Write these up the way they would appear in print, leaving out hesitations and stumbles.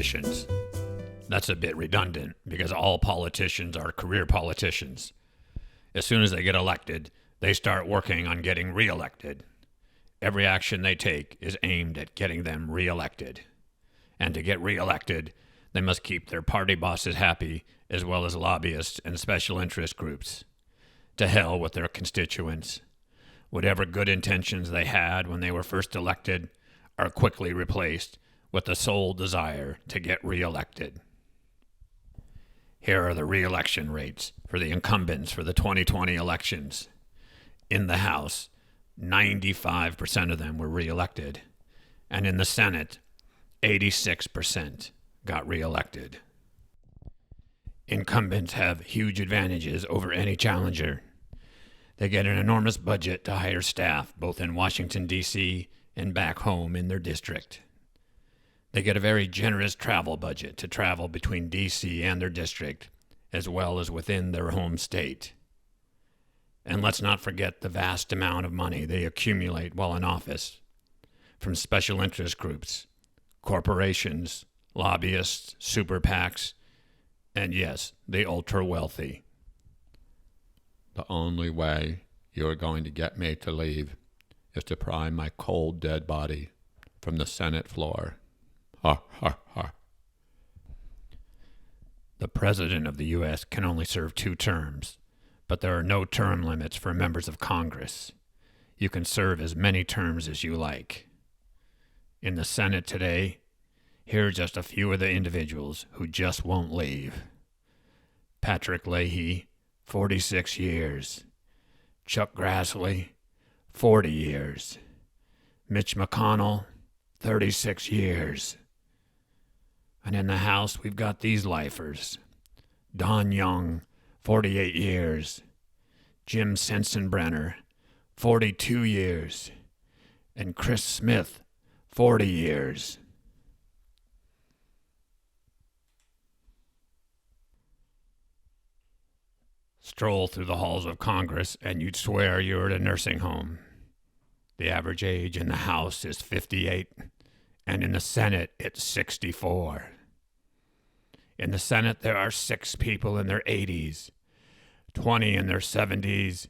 politicians. That's a bit redundant because all politicians are career politicians. As soon as they get elected, they start working on getting reelected. Every action they take is aimed at getting them reelected. And to get reelected, they must keep their party bosses happy, as well as lobbyists and special interest groups. To hell with their constituents. Whatever good intentions they had when they were first elected are quickly replaced with the sole desire to get reelected. Here are the reelection rates for the incumbents for the 2020 elections. In the House, 95% of them were reelected, and in the Senate, 86% got reelected. Incumbents have huge advantages over any challenger. They get an enormous budget to hire staff, both in Washington, D.C. and back home in their district. They get a very generous travel budget to travel between D.C. and their district, as well as within their home state. And let's not forget the vast amount of money they accumulate while in office, from special interest groups, corporations, lobbyists, super PACs, and yes, the ultra-wealthy. The only way you're going to get me to leave is to pry my cold, dead body from the Senate floor. Ha, ha, ha. The President of the U.S. can only serve 2 terms, but there are no term limits for members of Congress. You can serve as many terms as you like. In the Senate today, here are just a few of the individuals who just won't leave. Patrick Leahy, 46 years. Chuck Grassley, 40 years. Mitch McConnell, 36 years. And in the House, we've got these lifers. Don Young, 48 years. Jim Sensenbrenner, 42 years. And Chris Smith, 40 years. Stroll through the halls of Congress and you'd swear you were at a nursing home. The average age in the House is 58, and in the Senate it's 64. In the Senate there are 6 people in their 80s, 20 in their 70s,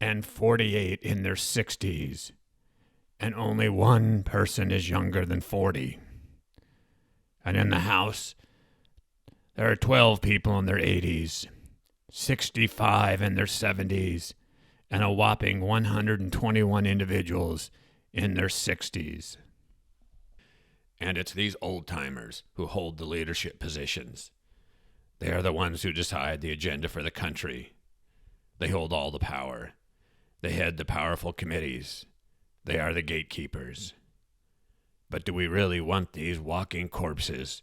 and 48 in their 60s, and only 1 person is younger than 40. And in the House there are 12 people in their 80s, 65 in their 70s, and a whopping 121 individuals in their 60s. And it's these old-timers who hold the leadership positions. They are the ones who decide the agenda for the country. They hold all the power. They head the powerful committees. They are the gatekeepers. But do we really want these walking corpses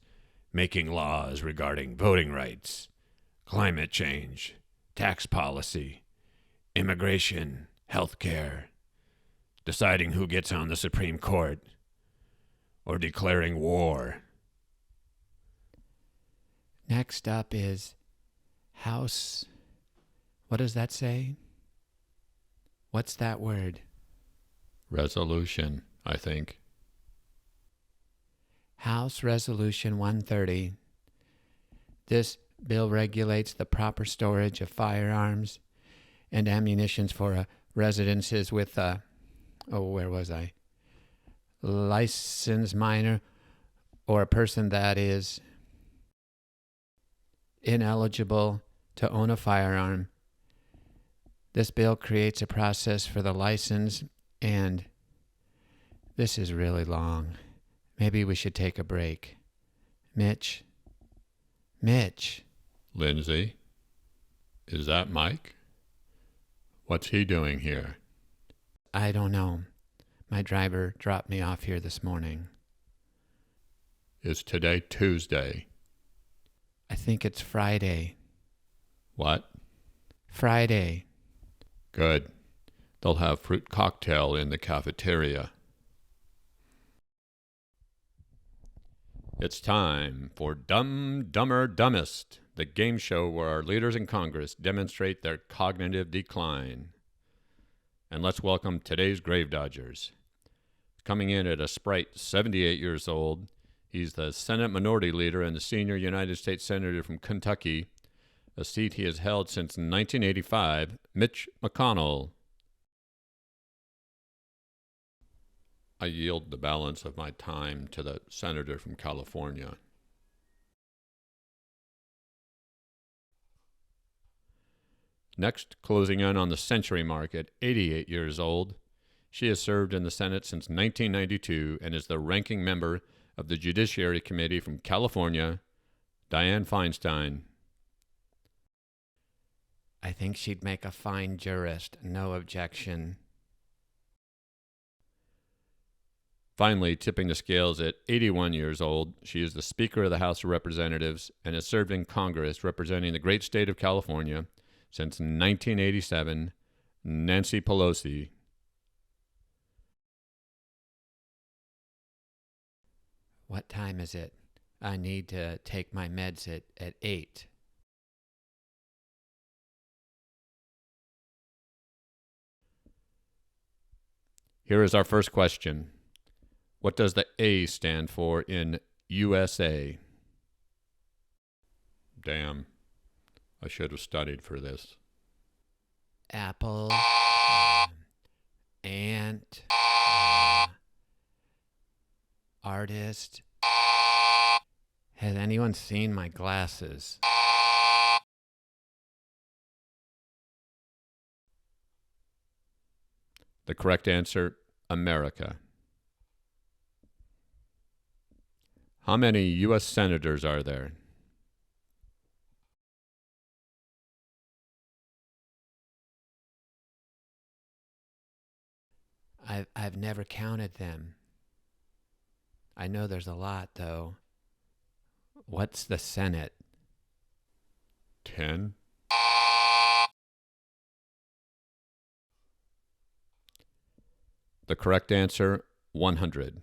making laws regarding voting rights, climate change, tax policy, immigration, health care, deciding who gets on the Supreme Court, or declaring war? Next up is House. What does that say? What's that word? Resolution, I think. House Resolution 130. This bill regulates the proper storage of firearms and ammunition for residences with licensed minor or a person that is ineligible to own a firearm. This bill creates a process for the license, and this is really long. Maybe we should take a break. Mitch? Lindsay? Is that Mike? What's he doing here? I don't know. My driver dropped me off here this morning. Is today Tuesday? I think it's Friday. What? Friday. Good. They'll have fruit cocktail in the cafeteria. It's time for Dumb, Dumber, Dumbest, the game show where our leaders in Congress demonstrate their cognitive decline. And let's welcome today's Grave Dodgers. Coming in at a sprite 78 years old, He's the Senate Minority Leader and the senior United States Senator from Kentucky, a seat he has held since 1985, Mitch McConnell. I yield the balance of my time to the senator from California. Next, closing in on the century mark at 88 years old, she has served in the Senate since 1992 and is the ranking member of the Judiciary Committee from California, Dianne Feinstein. I think she'd make a fine jurist. No objection. Finally, tipping the scales at 81 years old, she is the Speaker of the House of Representatives and has served in Congress representing the great state of California since 1987, Nancy Pelosi. What time is it? I need to take my meds at 8. Here is our first question. What does the A stand for in USA? Damn, I should have studied for this. Apple, ant, artist. Has anyone seen my glasses? The correct answer, America. How many U.S. senators are there? I've never counted them. I know there's a lot, though. What's the Senate? 10. The correct answer, 100.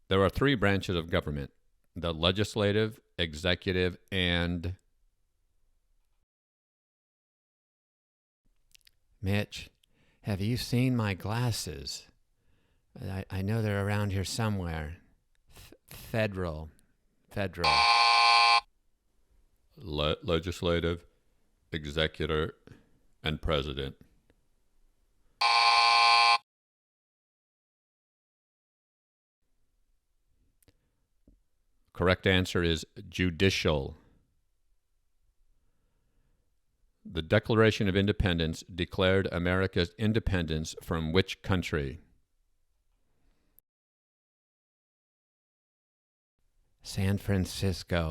There are 3 branches of government: the legislative, executive, and... Mitch, have you seen my glasses? I know they're around here somewhere. Federal. Legislative, executive, and president. Correct answer is judicial. The Declaration of Independence declared America's independence from which country? San Francisco.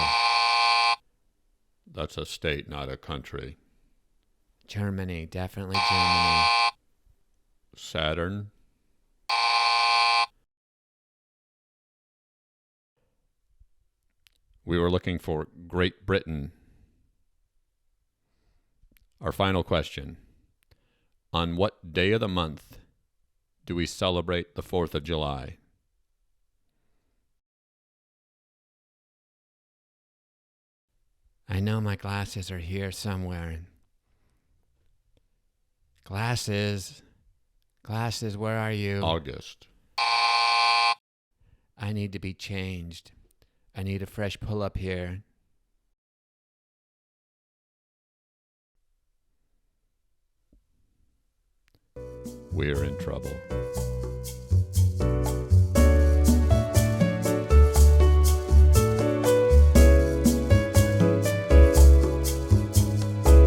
That's a state, not a country. Germany, definitely Germany. Saturn. We were looking for Great Britain. Our final question. On what day of the month do we celebrate the 4th of July? I know my glasses are here somewhere. Glasses, where are you? August. I need to be changed. I need a fresh pull-up here. We're in trouble.